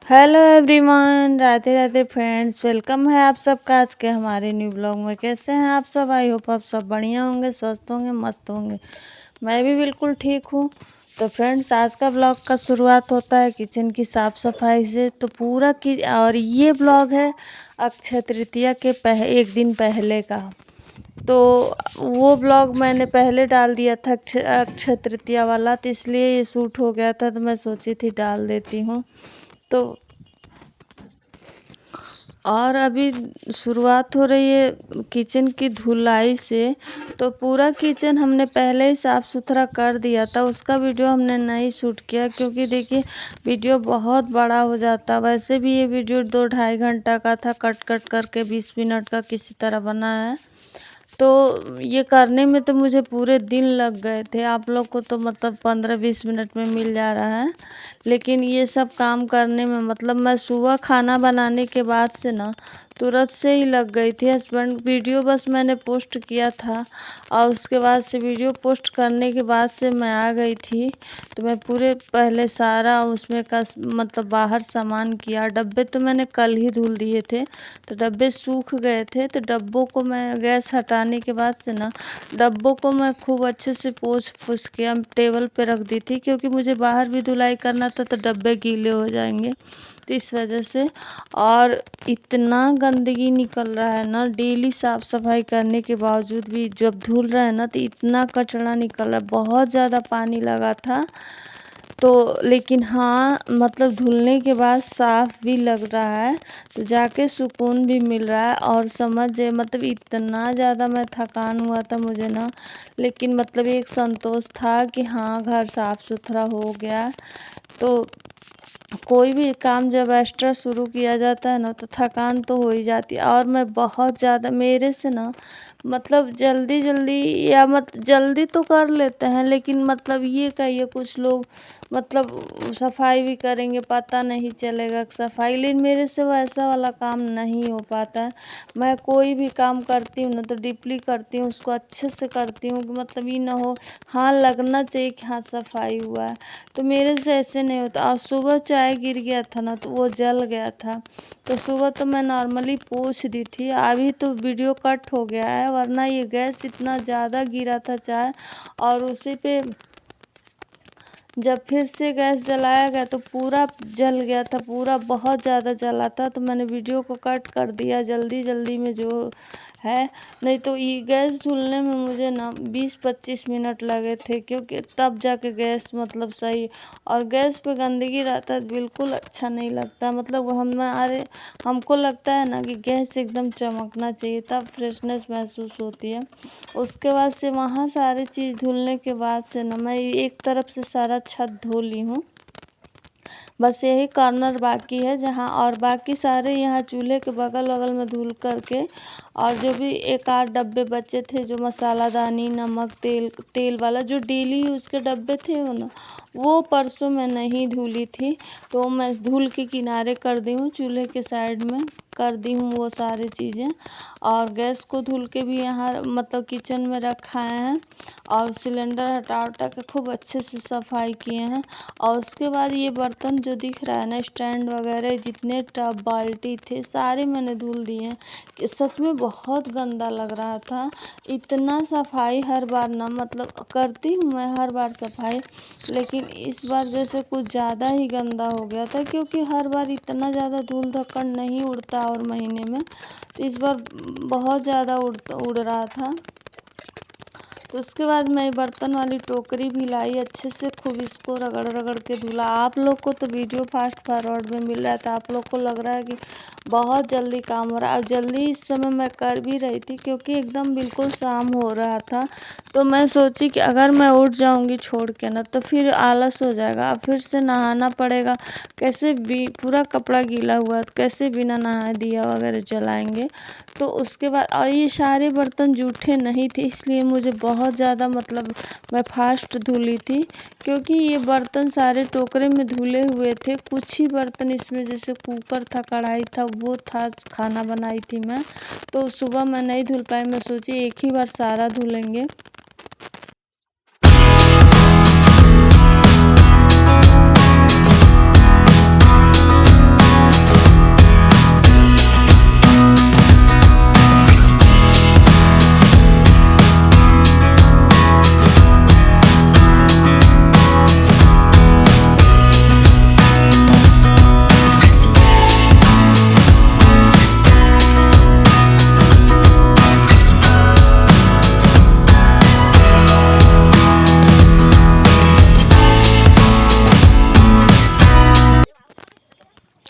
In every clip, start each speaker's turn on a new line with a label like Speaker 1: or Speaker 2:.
Speaker 1: Hello everyone, Radhe Radhe friends. Welcome है आप सबका आज के हमारे न्यू ब्लॉग में। कैसे हैं आप सब? आई होप आप सब बढ़िया होंगे, स्वस्थ होंगे, मस्त होंगे। मैं भी बिल्कुल ठीक हूँ। तो फ्रेंड्स, आज का ब्लॉग का शुरुआत होता है किचन की साफ़ सफाई से। तो पूरा की और ये ब्लॉग है अक्षय तृतीया के एक दिन पहले का। तो वो ब्लॉग मैंने पहले डाल दिया था अक्षय तृतीया वाला, तो इसलिए ये शूट हो गया था, तो मैं सोची थी डाल देती हूँ। तो और अभी शुरुआत हो रही है किचन की धुलाई से। तो पूरा किचन हमने पहले ही साफ़ सुथरा कर दिया था, उसका वीडियो हमने नहीं शूट किया क्योंकि देखिए वीडियो बहुत बड़ा हो जाता। वैसे भी ये वीडियो 2-2.5 घंटा का था, कट कट करके 20 मिनट का किसी तरह बना है। तो ये करने में तो मुझे पूरे दिन लग गए थे। आप लोग को तो मतलब 15-20 मिनट में मिल जा रहा है, लेकिन ये सब काम करने में मतलब मैं सुबह खाना बनाने के बाद से ना तुरंत से ही लग गई थी। हस्बैंड वीडियो बस मैंने पोस्ट किया था और उसके बाद से वीडियो पोस्ट करने के बाद से मैं आ गई थी। तो मैं पूरे पहले सारा उसमें का मतलब बाहर सामान किया। डब्बे तो मैंने कल ही धुल दिए थे, तो डब्बे सूख गए थे। तो डब्बों को मैं गैस हटाने के बाद से ना डब्बों को मैं खूब अच्छे से पोंछ फुछ के टेबल पे रख दी थी, क्योंकि मुझे बाहर भी धुलाई करना था तो डब्बे गीले हो जाएंगे, तो इस वजह से। और इतना गंदगी निकल रहा है ना, डेली साफ़ सफाई करने के बावजूद भी जब धुल रहा है ना तो इतना कचरा निकल रहा है। बहुत ज़्यादा पानी लगा था तो, लेकिन हाँ मतलब धुलने के बाद साफ़ भी लग रहा है, तो जाके सुकून भी मिल रहा है। और समझ मतलब इतना ज़्यादा मैं थकान हुआ था मुझे ना, लेकिन मतलब एक संतोष था कि हाँ घर साफ़ सुथरा हो गया। तो कोई भी काम जब एक्स्ट्रा शुरू किया जाता है ना तो थकान तो हो ही जाती है। और मैं बहुत ज़्यादा मेरे से ना मतलब जल्दी जल्दी या जल्दी तो कर लेते हैं, लेकिन मतलब ये कहिए कुछ लोग मतलब सफाई भी करेंगे पता नहीं चलेगा सफाई, लेकिन मेरे से वैसा वाला काम नहीं हो पाता है। मैं कोई भी काम करती हूँ ना तो डीपली करती हूँ, उसको अच्छे से करती हूँ कि मतलब ये ना हो हाँ लगना चाहिए कि हाँ सफाई हुआ है। तो मेरे से ऐसे नहीं होता। और सुबह चाय गिर गया था ना तो वो जल गया था, तो सुबह तो मैं नॉर्मली पोंछ दी थी। अभी तो वीडियो कट हो गया है, वरना ये गैस इतना ज़्यादा गिरा था चाय, और उसी पे जब फिर से गैस जलाया गया तो पूरा जल गया था, पूरा बहुत ज़्यादा जला था। तो मैंने वीडियो को कट कर दिया जल्दी जल्दी में जो है, नहीं तो ये गैस धुलने में मुझे ना 20-25 मिनट लगे थे, क्योंकि तब जाके गैस मतलब सही। और गैस पे गंदगी रहता है बिल्कुल अच्छा नहीं लगता। मतलब हमको लगता है ना कि गैस एकदम चमकना चाहिए, तब फ्रेशनेस महसूस होती है। उसके बाद से वहाँ सारी चीज़ धुलने के बाद से ना मैं एक तरफ से सारा छत धो ली हूँ। बस यही कॉर्नर बाकी है जहाँ, और बाकी सारे यहाँ चूल्हे के बगल बगल में धुल करके। और जो भी एक आध डब्बे बचे थे जो मसालादानी नमक तेल वाला जो डेली यूज़ के डब्बे थे वो परसों मैं नहीं धुली थी, तो मैं धुल के किनारे कर दी हूँ, चूल्हे के साइड में कर दी हूँ वो सारी चीज़ें। और गैस को धुल के भी यहाँ मतलब किचन में रखा है, और सिलेंडर हटा उटा के खूब अच्छे से सफाई किए हैं। और उसके बाद ये बर्तन जो दिख रहा है ना, स्टैंड वगैरह जितने टब बाल्टी थे सारे मैंने धुल दिए हैं, कि सच में बहुत गंदा लग रहा था। इतना सफाई हर बार ना मतलब करती हूँ मैं हर बार सफाई, लेकिन इस बार जैसे कुछ ज़्यादा ही गंदा हो गया था, क्योंकि हर बार इतना ज़्यादा धूल धक्कड़ नहीं उड़ता और महीने में, तो इस बार बहुत ज़्यादा उड़ रहा था। तो उसके बाद मैं बर्तन वाली टोकरी भी लाई, अच्छे से खूब इसको रगड़ रगड़ के धुला। आप लोग को तो वीडियो फास्ट फॉरवर्ड में मिल रहा था, आप लोग को लग रहा है कि बहुत जल्दी काम हो रहा है, और जल्दी इस समय मैं कर भी रही थी क्योंकि एकदम बिल्कुल शाम हो रहा था। तो मैं सोची कि अगर मैं उठ जाऊंगी छोड़ के ना तो फिर आलस हो जाएगा, फिर से नहाना पड़ेगा। कैसे भी पूरा कपड़ा गीला हुआ तो कैसे बिना नहाए दिया वगैरह जलाएंगे। तो उसके बाद और ये सारे बर्तन जूठे नहीं थे, इसलिए मुझे बहुत ज़्यादा मतलब मैं फास्ट धुली थी, क्योंकि ये बर्तन सारे टोकरे में धुले हुए थे। कुछ ही बर्तन इसमें जैसे कुकर था, कढ़ाई था, वो था, खाना बनाई थी मैं, तो सुबह मैं नहीं धुल पाई। मैं सोची एक ही बार सारा धुलेंगे।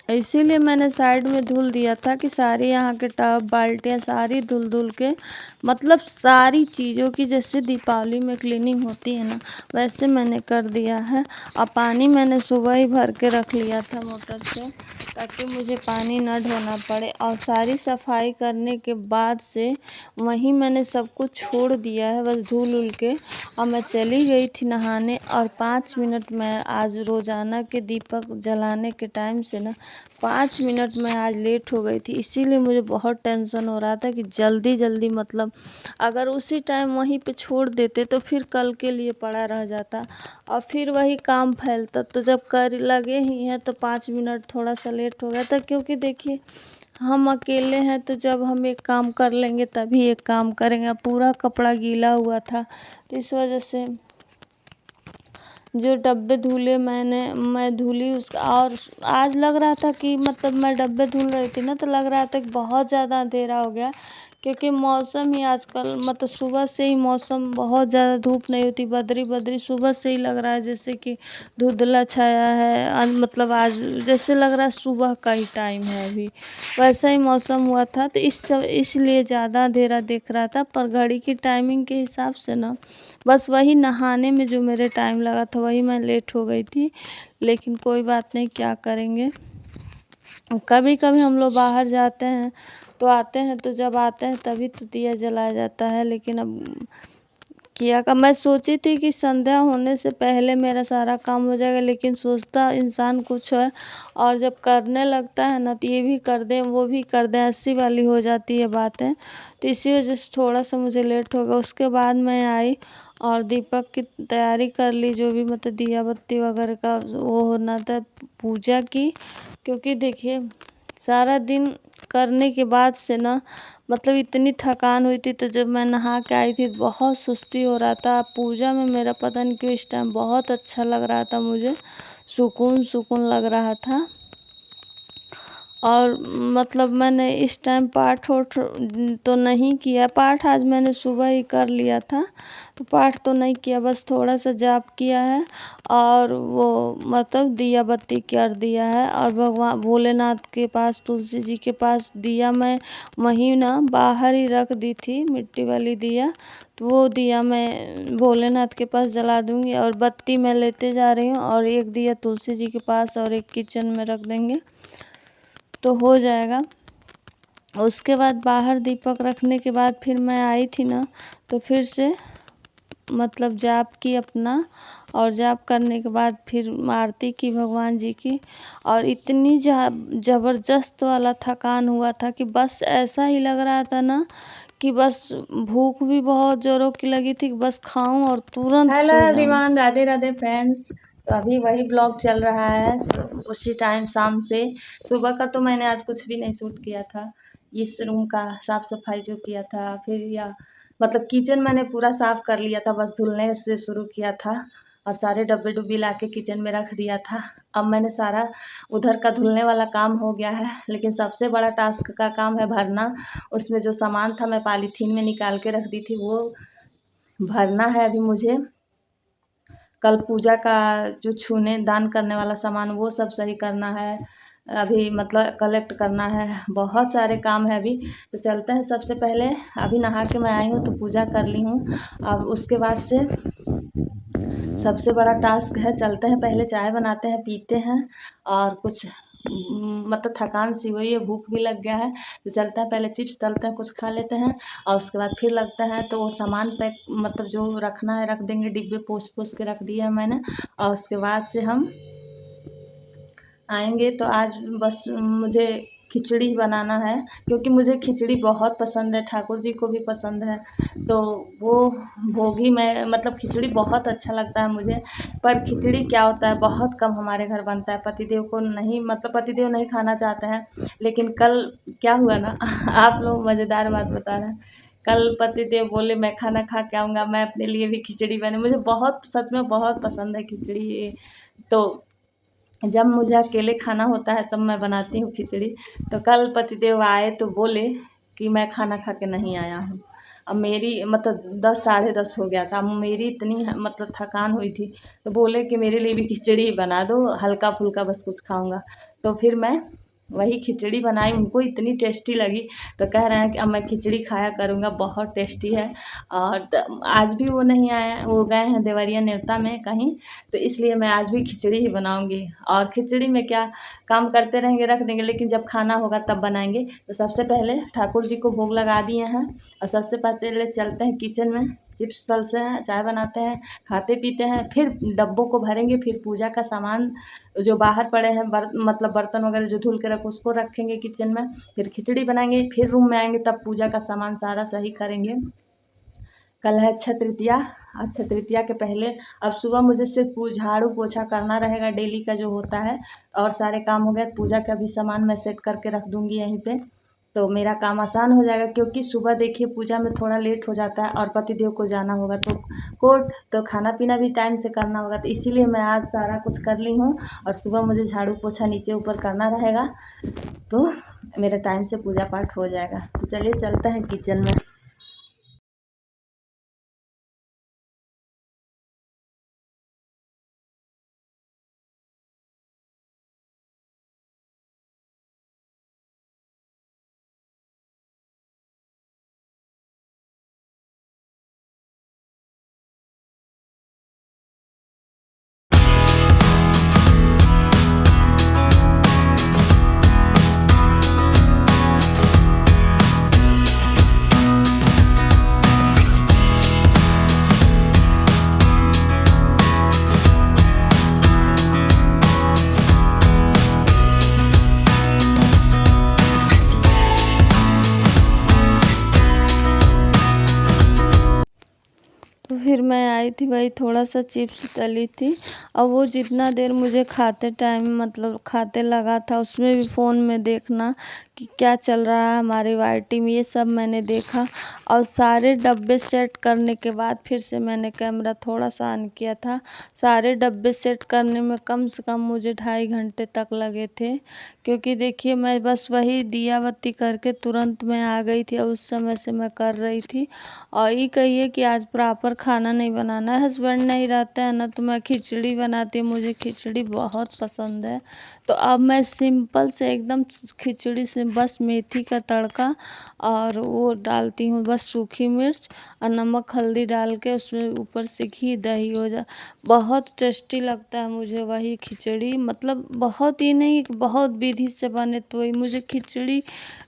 Speaker 1: इसीलिए मैंने साइड में धुल दिया था कि सारी यहाँ के टब बाल्टियाँ सारी धुल धुल के, मतलब सारी चीज़ों की जैसे दीपावली में क्लीनिंग होती है ना, वैसे मैंने कर दिया है। और पानी मैंने सुबह ही भर के रख लिया था मोटर से, ताकि मुझे पानी ना ढोना पड़े। और सारी सफाई करने के बाद से वहीं मैंने सब कुछ छोड़ दिया है, बस धुल उल के। और मैं चली गई थी नहाने, और 5 मिनट में आज रोज़ाना के दीपक जलाने के टाइम से ना 5 मिनट में आज लेट हो गई थी। इसीलिए मुझे बहुत टेंशन हो रहा था कि जल्दी जल्दी, मतलब अगर उसी टाइम वहीं पे छोड़ देते तो फिर कल के लिए पड़ा रह जाता और फिर वही काम फैलता। तो जब कर लगे ही हैं तो 5 मिनट थोड़ा सा लेट हो गया था, क्योंकि देखिए हम अकेले हैं, तो जब हम एक काम कर लेंगे तभी एक काम करेंगे। पूरा कपड़ा गीला हुआ था, तो इस वजह से जो डब्बे धुले मैं धुली उसका। और आज लग रहा था कि मतलब मैं डब्बे धुल रही थी ना, तो लग रहा था कि बहुत ज़्यादा अंधेरा हो गया, क्योंकि मौसम ही आजकल, मतलब सुबह से ही मौसम बहुत ज़्यादा धूप नहीं होती, बदरी बदरी सुबह से ही लग रहा है जैसे कि धुंधला छाया है। मतलब आज जैसे लग रहा है सुबह का ही टाइम है अभी, वैसा ही मौसम हुआ था। तो इसलिए ज़्यादा अंधेरा दिख रहा था। पर घड़ी की टाइमिंग के हिसाब से ना, बस वही नहाने में जो मेरे टाइम लगा था वही मैं लेट हो गई थी। लेकिन कोई बात नहीं, क्या करेंगे। कभी कभी हम लोग बाहर जाते हैं तो आते हैं, तो जब आते हैं तभी तो दिया जलाया जाता है। लेकिन अब किया का मैं सोची थी कि संध्या होने से पहले मेरा सारा काम हो जाएगा, लेकिन सोचता इंसान कुछ है, और जब करने लगता है ना तो ये भी कर दें वो भी कर दें, ऐसी वाली हो जाती है बातें। तो इसी वजह से थोड़ा सा मुझे लेट हो गया। उसके बाद मैं आई और दीपक की तैयारी कर ली, जो भी मतलब दिया बत्ती वगैरह का वो होना था, पूजा की। क्योंकि देखिए सारा दिन करने के बाद से ना, मतलब इतनी थकान हुई थी, तो जब मैं नहा के आई थी बहुत सुस्ती हो रहा था। पूजा में मेरा पता नहीं क्यों इस टाइम बहुत अच्छा लग रहा था, मुझे सुकून सुकून लग रहा था। और मतलब मैंने इस टाइम पाठ वाठ तो नहीं किया, पाठ आज मैंने सुबह ही कर लिया था, तो पाठ तो नहीं किया, बस थोड़ा सा जाप किया है और वो मतलब दिया बत्ती कर दिया है। और भगवान भोलेनाथ के पास, तुलसी जी के पास दिया मैं वहीं ना बाहर ही रख दी थी, मिट्टी वाली दिया, तो वो दिया मैं भोलेनाथ के पास जला दूंगी। और बत्ती मैं लेते जा रही हूँ, और एक दिया तुलसी जी के पास और एक किचन में रख देंगे तो हो जाएगा। उसके बाद बाहर दीपक रखने के बाद फिर मैं आई थी ना, तो फिर से मतलब जाप की अपना, और जाप करने के बाद फिर आरती की भगवान जी की। और इतनी ज़बरदस्त वाला थकान हुआ था कि बस ऐसा ही लग रहा था ना कि बस भूख भी बहुत ज़ोरों की लगी थी कि बस खाऊं और तुरंत
Speaker 2: हेलो
Speaker 1: सो जाऊं।
Speaker 2: Everyone, Radhe Radhe friends. तो अभी वही ब्लॉग चल रहा है उसी टाइम शाम से। सुबह का तो मैंने आज कुछ भी नहीं शूट किया था। इस रूम का साफ सफाई जो किया था, फिर या मतलब किचन मैंने पूरा साफ कर लिया था, बस धुलने से शुरू किया था और सारे डब्बे डुब्बी ला के किचन में रख दिया था। अब मैंने सारा उधर का धुलने वाला काम हो गया है, लेकिन सबसे बड़ा टास्क का काम है भरना। उसमें जो सामान था मैं पॉलीथीन में निकाल के रख दी थी, वो भरना है अभी मुझे। कल पूजा का जो छूने दान करने वाला सामान वो सब सही करना है, अभी मतलब कलेक्ट करना है, बहुत सारे काम है अभी। तो चलते हैं, सबसे पहले अभी नहा के मैं आई हूँ तो पूजा कर ली हूँ। अब उसके बाद से सबसे बड़ा टास्क है, चलते हैं पहले चाय बनाते हैं पीते हैं, और कुछ मतलब थकान सी हुई है, भूख भी लग गया है, तो चलते हैं पहले चिप्स तलते हैं, कुछ खा लेते हैं और उसके बाद फिर लगते हैं। तो वो सामान पैक मतलब जो रखना है रख देंगे, डिब्बे पोंछ पोंछ के रख दिए हैं मैंने। और उसके बाद से हम आएंगे। तो आज बस मुझे खिचड़ी बनाना है, क्योंकि मुझे खिचड़ी बहुत पसंद है, ठाकुर जी को भी पसंद है। तो वो भोगी में मतलब खिचड़ी बहुत अच्छा लगता है मुझे। पर खिचड़ी क्या होता है, बहुत कम हमारे घर बनता है, पतिदेव को नहीं, मतलब पतिदेव नहीं खाना चाहते हैं। लेकिन कल क्या हुआ ना आप लोग मज़ेदार बात बता रहे हैं। कल पतिदेव बोले मैं खाना खा के आऊँगा, मैं अपने लिए भी खिचड़ी बने, मुझे बहुत सच में बहुत पसंद है खिचड़ी। तो जब मुझे अकेले खाना होता है तब मैं बनाती हूँ खिचड़ी। तो कल पतिदेव आए तो बोले कि मैं खाना खा के नहीं आया हूँ, अब मेरी मतलब 10 साढ़े 10 हो गया था। मेरी इतनी मतलब थकान हुई थी, तो बोले कि मेरे लिए भी खिचड़ी बना दो, हल्का-फुल्का बस कुछ खाऊँगा। तो फिर मैं वही खिचड़ी बनाई, उनको इतनी टेस्टी लगी, तो कह रहे हैं कि अब मैं खिचड़ी खाया करूँगा, बहुत टेस्टी है। और आज भी वो नहीं आए, वो गए हैं देवरिया नेवता में कहीं, तो इसलिए मैं आज भी खिचड़ी ही बनाऊँगी। और खिचड़ी में क्या काम करते रहेंगे, रख देंगे, लेकिन जब खाना होगा तब बनाएँगे। तो सबसे पहले ठाकुर जी को भोग लगा दिए हैं, और सबसे पहले चलते हैं किचन में, चिप्स तलते हैं, चाय बनाते हैं, खाते पीते हैं, फिर डब्बों को भरेंगे, फिर पूजा का सामान जो बाहर पड़े हैं मतलब बर्तन वगैरह जो धुल के रखो उसको रखेंगे किचन में, फिर खिचड़ी बनाएंगे, फिर रूम में आएंगे तब पूजा का सामान सारा सही करेंगे। कल है अक्षय तृतीया। अक्षय तृतीया के पहले अब सुबह मुझे सिर्फ झाड़ू पोछा करना रहेगा, डेली का जो होता है, और सारे काम हो गए। पूजा का भी सामान मैं सेट करके रख दूँगी यहीं पे, तो मेरा काम आसान हो जाएगा, क्योंकि सुबह देखिए पूजा में थोड़ा लेट हो जाता है और पतिदेव को जाना होगा तो कोर्ट, तो खाना पीना भी टाइम से करना होगा, तो इसीलिए मैं आज सारा कुछ कर ली हूँ। और सुबह मुझे झाड़ू पोछा नीचे ऊपर करना रहेगा, तो मेरा टाइम से पूजा पाठ हो जाएगा। तो चलिए चलते हैं किचन में।
Speaker 1: तो फिर मैं आई थी, वही थोड़ा सा चिप्स तली थी, और वो जितना देर मुझे खाते टाइम मतलब खाते लगा था, उसमें भी फ़ोन में देखना कि क्या चल रहा है हमारी वाईटी में, ये सब मैंने देखा। और सारे डब्बे सेट करने के बाद फिर से मैंने कैमरा थोड़ा सा ऑन किया था। सारे डब्बे सेट करने में कम से कम मुझे 2.5 घंटे तक लगे थे, क्योंकि देखिए मैं बस वही दिया बत्ती करके तुरंत मैं आ गई थी, और उस समय से मैं कर रही थी। और ये कहिए कि आज प्रॉपर खाना नहीं बनाना है, हस्बैंड नहीं रहता है ना, तो मैं खिचड़ी बनाती हूँ, मुझे खिचड़ी बहुत पसंद है। तो अब मैं सिंपल से एकदम खिचड़ी से बस मेथी का तड़का और वो डालती हूँ, बस सूखी मिर्च और नमक हल्दी डाल के, उसमें ऊपर से घी दही हो जा, बहुत टेस्टी लगता है मुझे वही खिचड़ी। मतलब बहुत ही नहीं, बहुत विधि से बने तो वही मुझे खिचड़ी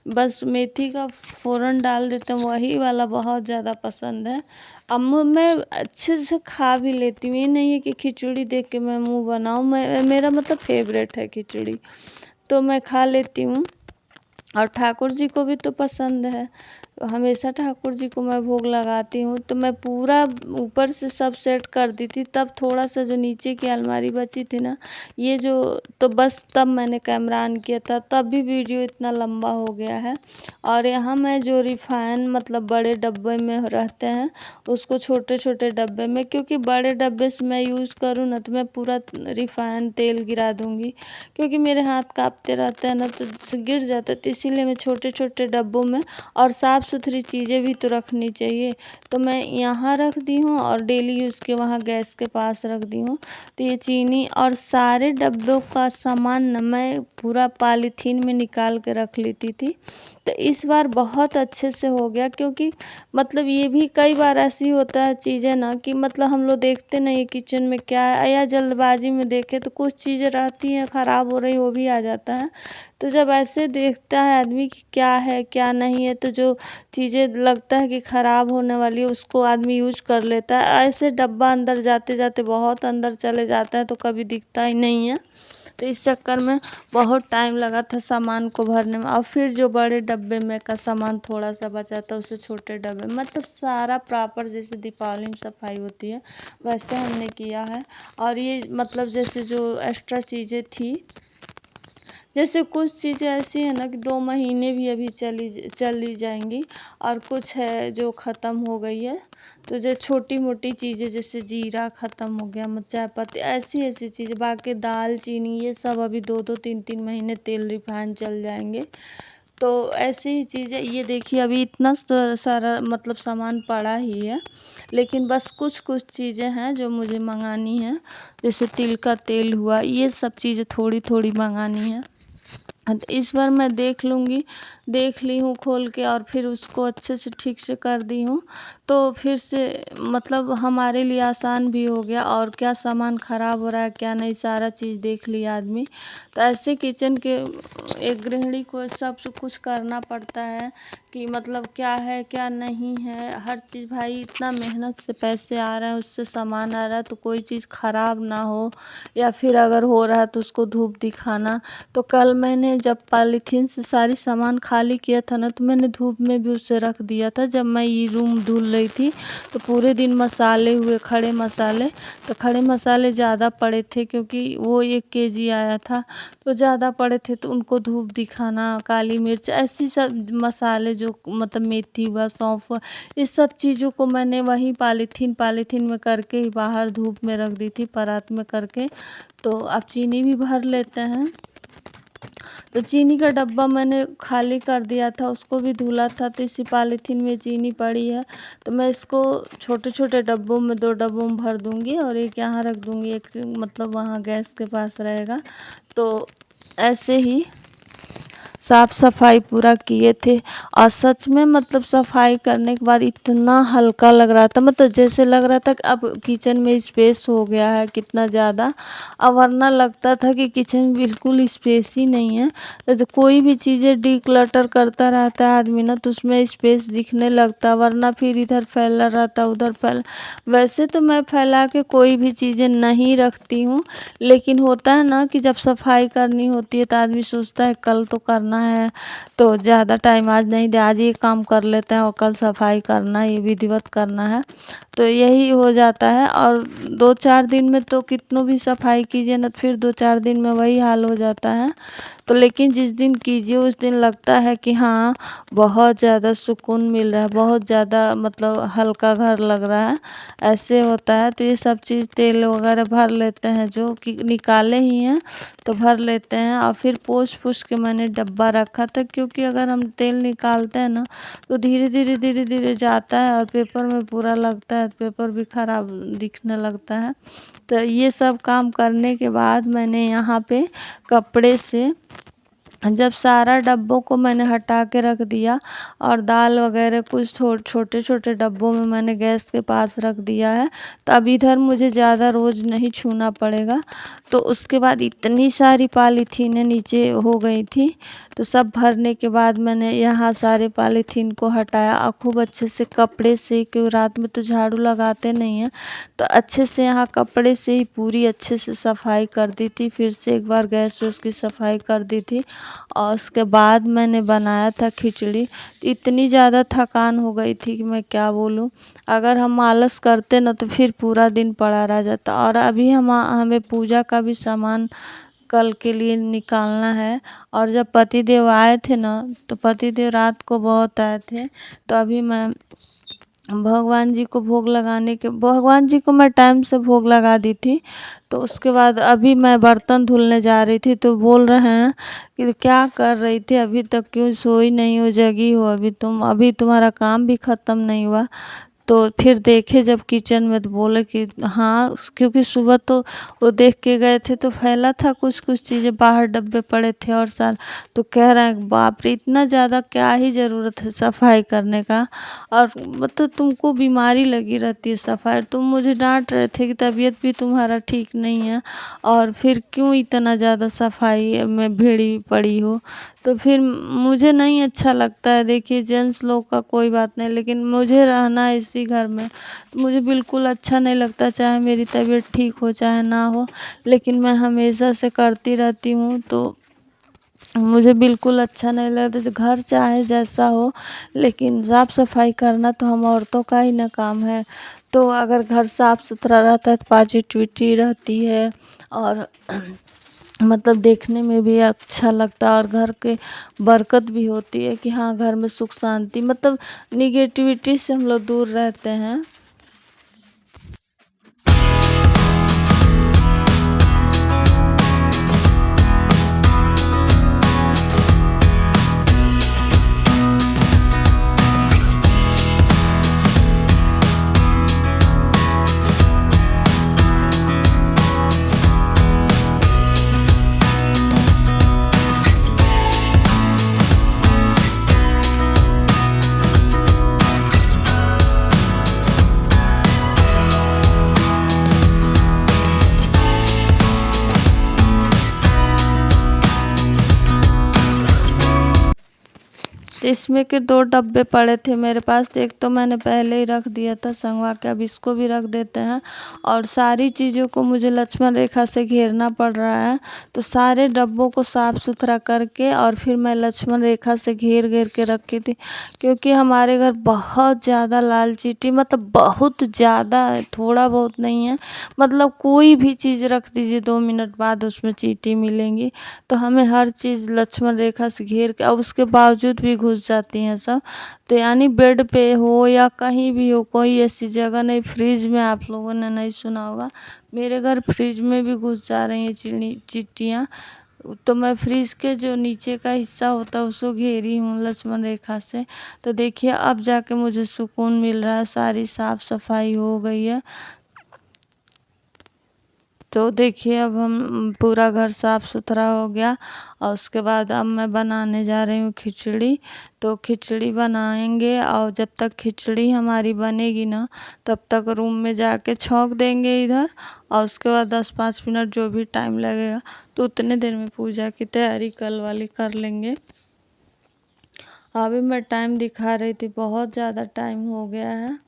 Speaker 1: बस मेथी का फ़ोरन डाल देते हैं, वही वाला बहुत ज़्यादा पसंद है। अब मैं अच्छे से खा भी लेती हूँ, ये नहीं है कि खिचड़ी देख के मैं मुँह बनाऊँ, मैं मेरा मतलब फेवरेट है खिचड़ी, तो मैं खा लेती हूँ। और ठाकुर जी को भी तो पसंद है, हमेशा ठाकुर जी को मैं भोग लगाती हूँ। तो मैं पूरा ऊपर से सब सेट कर दी थी, तब थोड़ा सा जो नीचे की अलमारी बची थी ना, ये जो, तो बस तब मैंने कैमरा ऑन किया था, तब भी वीडियो इतना लंबा हो गया है। और यहाँ मैं जो रिफाइन मतलब बड़े डब्बे में रहते हैं, उसको छोटे छोटे डब्बे में, क्योंकि बड़े डब्बे से मैं यूज़ करूँ ना तो मैं पूरा रिफाइन तेल गिरा दूँगी, क्योंकि मेरे हाथ काँपते रहते हैं ना, तो गिर जाता है, तो इसीलिए मैं छोटे छोटे डब्बों में, और साफ़ सुथरी चीज़ें भी तो रखनी चाहिए, तो मैं यहाँ रख दी हूँ और डेली यूज़ के वहाँ गैस के पास रख दी हूँ। तो ये चीनी और सारे डब्बों का सामान न मैं पूरा पॉलीथीन में निकाल के रख लेती थी, तो इस बार बहुत अच्छे से हो गया। क्योंकि मतलब ये भी कई बार ऐसी होता है चीज़ें ना, कि मतलब हम लोग देखते नहीं है किचन में क्या है, या जल्दबाजी में देखे तो कुछ चीज़ें रहती हैं ख़राब हो रही, वो भी आ जाता है। तो जब ऐसे देखता है आदमी कि क्या है क्या नहीं है, तो जो चीज़ें लगता है कि ख़राब होने वाली है उसको आदमी यूज कर लेता है। ऐसे डब्बा अंदर जाते जाते बहुत अंदर चले जाता है, तो कभी दिखता ही नहीं है। तो इस चक्कर में बहुत टाइम लगा था सामान को भरने में, और फिर जो बड़े डब्बे में का सामान थोड़ा सा बचा था उसे छोटे डब्बे में, मतलब सारा प्रॉपर जैसे दीपावली में सफाई होती है वैसे हमने किया है। और ये मतलब जैसे जो एक्स्ट्रा चीज़ें थी, जैसे कुछ चीज़ें ऐसी हैं ना कि 2 महीने भी अभी चली जाएंगी, और कुछ है जो ख़त्म हो गई है। तो जो छोटी मोटी चीज़ें जैसे जीरा ख़त्म हो गया, चाय पत्ती, ऐसी ऐसी चीज़ें, बाकी दाल चीनी ये सब अभी 2-2 3-3 महीने तेल रिफाइन चल जाएंगे। तो ऐसी ही चीज़ें ये देखिए अभी इतना सारा मतलब सामान पड़ा ही है, लेकिन बस कुछ-कुछ चीज़ें हैं जो मुझे मँगानी है। जैसे तिल का तेल हुआ, ये सब चीज़ें थोड़ी-थोड़ी मँगानी है। तो इस बार मैं देख लूँगी, देख ली हूँ खोल के और फिर उसको अच्छे से ठीक से कर दी हूँ, तो फिर से मतलब हमारे लिए आसान भी हो गया और क्या सामान ख़राब हो रहा है, क्या नहीं, सारा चीज़ देख लिया आदमी। तो ऐसे किचन के एक गृहिणी को सब कुछ करना पड़ता है कि मतलब क्या है, क्या नहीं है, हर चीज़ भाई इतना मेहनत से पैसे आ रहे हैं, उससे सामान आ रहा है तो कोई चीज़ ख़राब ना हो, या फिर अगर हो रहा है तो उसको धूप दिखाना। तो कल मैंने जब पॉलीथीन से सारी सामान खाली किया था ना, तो मैंने धूप में भी उसे रख दिया था। जब मैं ये रूम धुल रही थी तो पूरे दिन मसाले हुए, खड़े मसाले, तो खड़े मसाले ज़्यादा पड़े थे क्योंकि वो 1 केजी आया था, तो ज़्यादा पड़े थे तो उनको धूप दिखाना, काली मिर्च, ऐसी सब मसाले जो मतलब मेथी हुआ, सौंफ हुआ, इस सब चीज़ों को मैंने वहीं पॉलीथीन में करके ही बाहर धूप में रख दी थी, परात में करके। तो अब चीनी भी भर लेते हैं। तो चीनी का डब्बा मैंने खाली कर दिया था, उसको भी धुला था, तो इसी पॉलीथीन में चीनी पड़ी है। तो मैं इसको छोटे-छोटे डब्बों में 2 डब्बों में भर दूँगी और एक यहाँ रख दूँगी, एक मतलब वहाँ गैस के पास रहेगा। तो ऐसे ही साफ-सफाई पूरा किए थे और सच में मतलब सफाई करने के बाद इतना हल्का लग रहा था, मतलब जैसे लग रहा था कि अब किचन में स्पेस हो गया है कितना ज़्यादा। अब वरना लगता था कि किचन में बिल्कुल स्पेस ही नहीं है। तो कोई भी चीज़ें डिक्लटर करता रहता है आदमी ना, तो उसमें स्पेस दिखने लगता, वरना फिर इधर फैला रहता, उधर फैला। वैसे तो मैं फैला के कोई भी चीज़ें नहीं रखती हूँ, लेकिन होता है ना कि जब सफाई करनी होती है तो आदमी सोचता है कल तो करना है, तो ज़्यादा टाइम आज नहीं दे, आज ये काम कर लेते हैं और कल सफाई करना है, ये विधिवत करना है, तो यही हो जाता है। और 2-4 दिन में तो कितनों भी सफाई कीजिए ना, फिर 2-4 दिन में वही हाल हो जाता है। तो लेकिन जिस दिन कीजिए उस दिन लगता है कि हाँ, बहुत ज़्यादा सुकून मिल रहा है, बहुत ज़्यादा मतलब हल्का घर लग रहा है, ऐसे होता है। तो ये सब चीज़ तेल वगैरह भर लेते हैं, जो कि निकाले ही हैं तो भर लेते हैं और फिर पोंछ-पोंछ के मैंने डब्बा रखा था, क्योंकि अगर हम तेल निकालते हैं ना तो धीरे-धीरे जाता है और पेपर में पूरा लगता है, पेपर भी खराब दिखने लगता है। तो ये सब काम करने के बाद मैंने यहाँ पे कपड़े से जब सारा डब्बों को मैंने हटा के रख दिया और दाल वगैरह कुछ छोटे-छोटे डब्बों में मैंने गैस के पास रख दिया है, तो अब इधर मुझे ज़्यादा रोज़ नहीं छूना पड़ेगा। तो उसके बाद इतनी सारी पॉलीथीनें नीचे हो गई थी, तो सब भरने के बाद मैंने यहाँ सारे पॉलीथीन को हटाया और खूब अच्छे से कपड़े से, क्योंकि रात में तो झाड़ू लगाते नहीं हैं, तो अच्छे से यहाँ कपड़े से ही पूरी अच्छे से सफाई कर दी थी। फिर से एक बार गैस-वैस की सफाई कर दी थी और उसके बाद मैंने बनाया था खिचड़ी। इतनी ज़्यादा थकान हो गई थी कि मैं क्या बोलूँ। अगर हम आलस करते ना तो फिर पूरा दिन पड़ा रह जाता। और अभी हमें पूजा का भी सामान कल के लिए निकालना है। और जब पतिदेव आए थे ना, तो पतिदेव रात को बहुत आए थे, तो अभी मैं भगवान जी को मैं टाइम से भोग लगा दी थी। तो उसके बाद अभी मैं बर्तन धुलने जा रही थी, तो बोल रहे हैं कि क्या कर रही थी, अभी तक क्यों सोई नहीं हो, जगी हो अभी तुम्हारा काम भी ख़त्म नहीं हुआ। तो फिर देखे जब किचन में, तो बोले कि हाँ, क्योंकि सुबह तो वो देख के गए थे तो फैला था कुछ चीज़ें, बाहर डब्बे पड़े थे और सार, तो कह रहे हैं बाप रे, इतना ज़्यादा क्या ही ज़रूरत है सफाई करने का, और मतलब तुमको बीमारी लगी रहती है सफाई, तुम मुझे डांट रहे थे कि तबीयत भी तुम्हारा ठीक नहीं है और फिर क्यों इतना ज़्यादा सफाई में भिड़ी पड़ी हो। तो फिर मुझे नहीं अच्छा लगता है। देखिए जेंट्स लोग का कोई बात नहीं, लेकिन मुझे रहना है इसी घर में, मुझे बिल्कुल अच्छा नहीं लगता, चाहे मेरी तबीयत ठीक हो चाहे ना हो, लेकिन मैं हमेशा से करती रहती हूँ, तो मुझे बिल्कुल अच्छा नहीं लगता। तो घर चाहे जैसा हो, लेकिन साफ़ सफाई करना तो हम औरतों का ही ना काम है। तो अगर घर साफ़ सुथरा रहता है तो पॉजिटिविटी रहती है और मतलब देखने में भी अच्छा लगता है और घर के बरकत भी होती है कि हाँ, घर में सुख शांति, मतलब निगेटिविटी से हम लोग दूर रहते हैं। तो इसमें के 2 डब्बे पड़े थे मेरे पास, तो एक तो मैंने पहले ही रख दिया था संगवा के, अब इसको भी रख देते हैं। और सारी चीज़ों को मुझे लक्ष्मण रेखा से घेरना पड़ रहा है, तो सारे डब्बों को साफ़ सुथरा करके और फिर मैं लक्ष्मण रेखा से घेर घेर के रखी थी, क्योंकि हमारे घर बहुत ज़्यादा लाल चींटी, मतलब बहुत ज़्यादा है, थोड़ा बहुत नहीं है, मतलब कोई भी चीज़ रख दीजिए 2 मिनट बाद उसमें चींटी मिलेंगी। तो हमें हर चीज़ लक्ष्मण रेखा से घेर के, अब उसके बावजूद भी घुस जाती हैं सब। तो यानी बेड पे हो या कहीं भी हो, कोई ऐसी जगह नहीं, फ्रिज में आप लोगों ने नहीं सुना होगा, मेरे घर फ्रिज में भी घुस जा रही हैं चींटियाँ। तो मैं फ्रिज के जो नीचे का हिस्सा होता है उसको घेरी हूँ लक्ष्मण रेखा से। तो देखिए अब जाके मुझे सुकून मिल रहा है, सारी साफ सफाई हो गई है। तो देखिए अब हम पूरा घर साफ़ सुथरा हो गया, और उसके बाद अब मैं बनाने जा रही हूँ खिचड़ी। तो खिचड़ी बनाएंगे, और जब तक खिचड़ी हमारी बनेगी ना, तब तक रूम में जाके छौंक देंगे इधर, और उसके बाद 10-5 मिनट जो भी टाइम लगेगा, तो उतने देर में पूजा की तैयारी कल वाली कर लेंगे। अभी मैं टाइम दिखा रही थी, बहुत ज़्यादा टाइम हो गया है।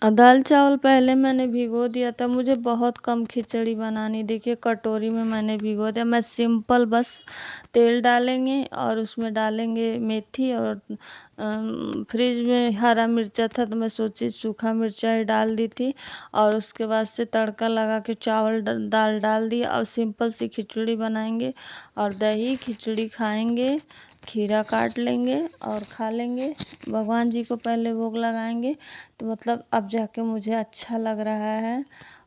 Speaker 1: दाल चावल पहले मैंने भिगो दिया था, मुझे बहुत कम खिचड़ी बनानी, देखिए कटोरी में मैंने भिगो दिया। मैं सिंपल बस तेल डालेंगे और उसमें डालेंगे मेथी, और फ्रिज में हरा मिर्चा था तो मैं सोची सूखा मिर्चा ही डाल दी थी, और उसके बाद से तड़का लगा के चावल दाल डाल दिया, और सिंपल सी खिचड़ी बनाएंगे और दही खिचड़ी खाएंगे। खीरा काट लेंगे और खा लेंगे, भगवान जी को पहले भोग लगाएंगे। तो मतलब अब जाके मुझे अच्छा लग रहा है,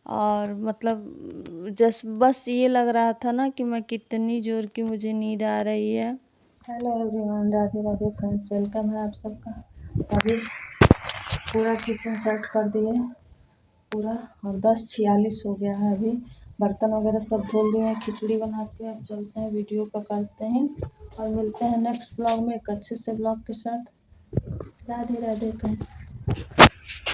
Speaker 1: और मतलब बस ये लग रहा था ना कि मैं कितनी जोर की मुझे नींद आ रही है। Hello everyone, Radhe Radhe friends, welcome है आप सबका। अभी पूरा किचन सेट कर दिए पूरा, और 10:46 हो गया है। अभी बर्तन वगैरह सब धुल दिए हैं, खिचड़ी बना के अब चलते हैं, वीडियो का करते हैं और मिलते हैं नेक्स्ट ब्लॉग में एक अच्छे से ब्लॉग के साथ। राधे राधे फ्रेंड्स।